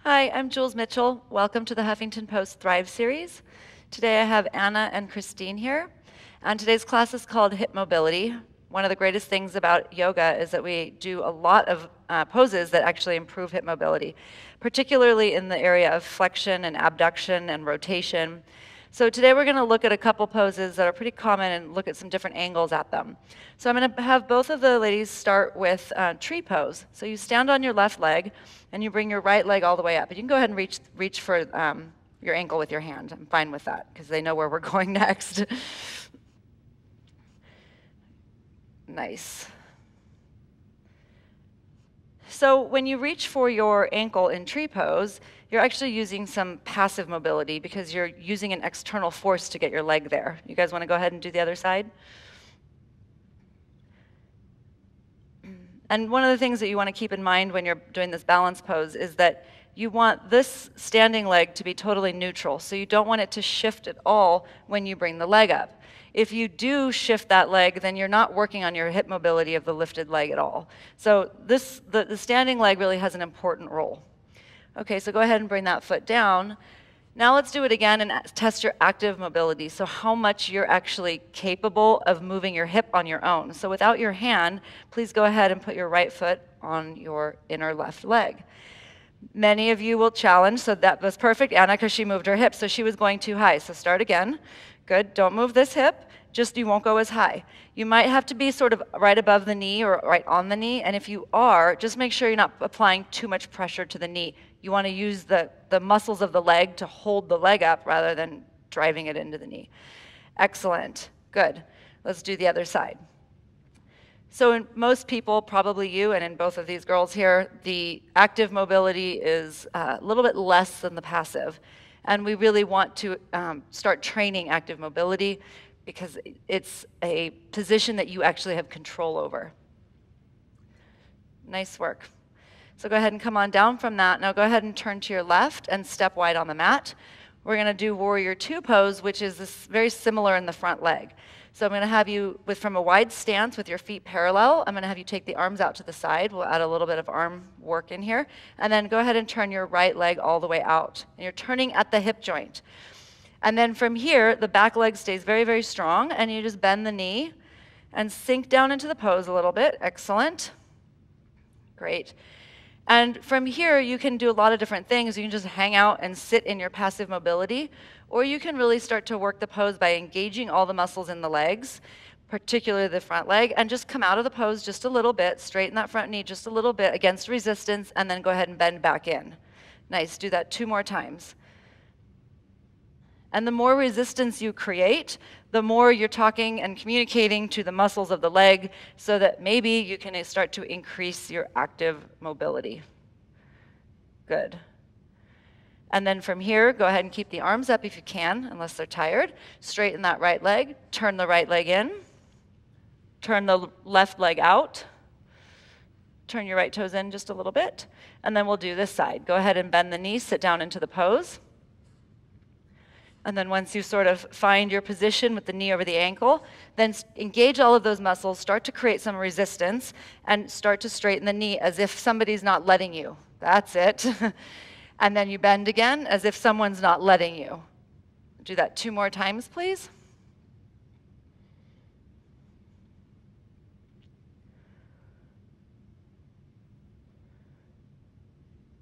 Hi, I'm Jules Mitchell. Welcome to the Huffington Post Thrive series. Today I have Anna and Christine here. And today's class is called Hip Mobility. One of the greatest things about yoga is that we do a lot of poses that actually improve hip mobility, particularly in the area of flexion and abduction and rotation. So today we're going to look at a couple poses that are pretty common and look at some different angles at them. So I'm going to have both of the ladies start with tree pose. So you stand on your left leg and you bring your right leg all the way up. And you can go ahead and reach for your ankle with your hand. I'm fine with that because they know where we're going next. Nice. So when you reach for your ankle in tree pose, you're actually using some passive mobility because you're using an external force to get your leg there. You guys want to go ahead and do the other side? And one of the things that you want to keep in mind when you're doing this balance pose is that you want this standing leg to be totally neutral. So you don't want it to shift at all when you bring the leg up. If you do shift that leg, then you're not working on your hip mobility of the lifted leg at all. So the standing leg really has an important role. Okay, so go ahead and bring that foot down. Now let's do it again and test your active mobility. So how much you're actually capable of moving your hip on your own. So without your hand, please go ahead and put your right foot on your inner left leg. Many of you will challenge, so that was perfect, Anna, because she moved her hip, so she was going too high. So start again. Good, don't move this hip, just you won't go as high. You might have to be sort of right above the knee or right on the knee, and if you are, just make sure you're not applying too much pressure to the knee. You want to use the muscles of the leg to hold the leg up rather than driving it into the knee. Excellent, good. Let's do the other side. So in most people, probably you, and in both of these girls here, the active mobility is a little bit less than the passive. And we really want to start training active mobility because it's a position that you actually have control over. Nice work. So go ahead and come on down from that. Now go ahead and turn to your left and step wide on the mat. We're going to do Warrior Two pose, which is very similar in the front leg. So I'm going to have you from a wide stance with your feet parallel. I'm going to have you take the arms out to the side. We'll add a little bit of arm work in here. And then go ahead and turn your right leg all the way out. And you're turning at the hip joint. And then from here, the back leg stays very, very strong. And you just bend the knee and sink down into the pose a little bit. Excellent. Great. And from here, you can do a lot of different things. You can just hang out and sit in your passive mobility, or you can really start to work the pose by engaging all the muscles in the legs, particularly the front leg, and just come out of the pose just a little bit, straighten that front knee just a little bit against resistance, and then go ahead and bend back in. Nice, do that 2 more times. And the more resistance you create, the more you're talking and communicating to the muscles of the leg so that maybe you can start to increase your active mobility. Good. And then from here, go ahead and keep the arms up if you can, unless they're tired. Straighten that right leg, turn the right leg in, turn the left leg out, turn your right toes in just a little bit, and then we'll do this side. Go ahead and bend the knee, sit down into the pose. And then once you sort of find your position with the knee over the ankle, then engage all of those muscles, start to create some resistance, and start to straighten the knee as if somebody's not letting you. That's it. And then you bend again as if someone's not letting you. Do that 2 more times, please.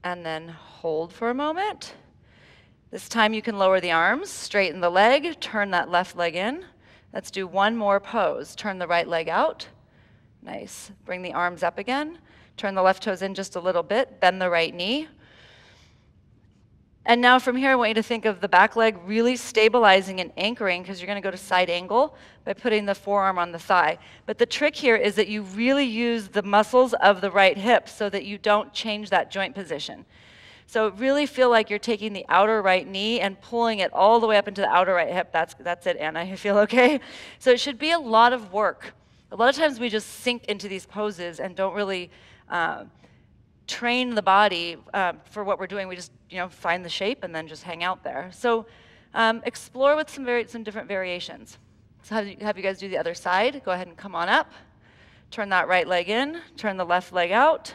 And then hold for a moment. This time you can lower the arms, straighten the leg, turn that left leg in. Let's do 1 more pose. Turn the right leg out. Nice. Bring the arms up again. Turn the left toes in just a little bit. Bend the right knee. And now from here, I want you to think of the back leg really stabilizing and anchoring because you're going to go to side angle by putting the forearm on the thigh. But the trick here is that you really use the muscles of the right hip so that you don't change that joint position. So really feel like you're taking the outer right knee and pulling it all the way up into the outer right hip. That's it, Anna. You feel okay? So it should be a lot of work. A lot of times we just sink into these poses and don't really train the body for what we're doing. We just find the shape and then just hang out there. So explore with some different variations. So have you guys do the other side. Go ahead and come on up. Turn that right leg in. Turn the left leg out.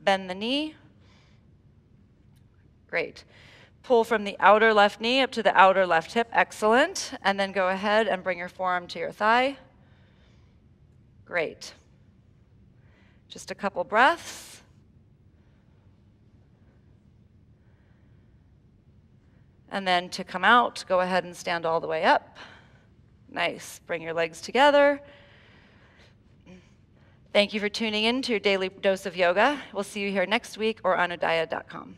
Bend the knee. Great. Pull from the outer left knee up to the outer left hip. Excellent. And then go ahead and bring your forearm to your thigh. Great. Just a couple breaths. And then to come out, go ahead and stand all the way up. Nice. Bring your legs together. Thank you for tuning in to your daily dose of yoga. We'll see you here next week or on udaya.com.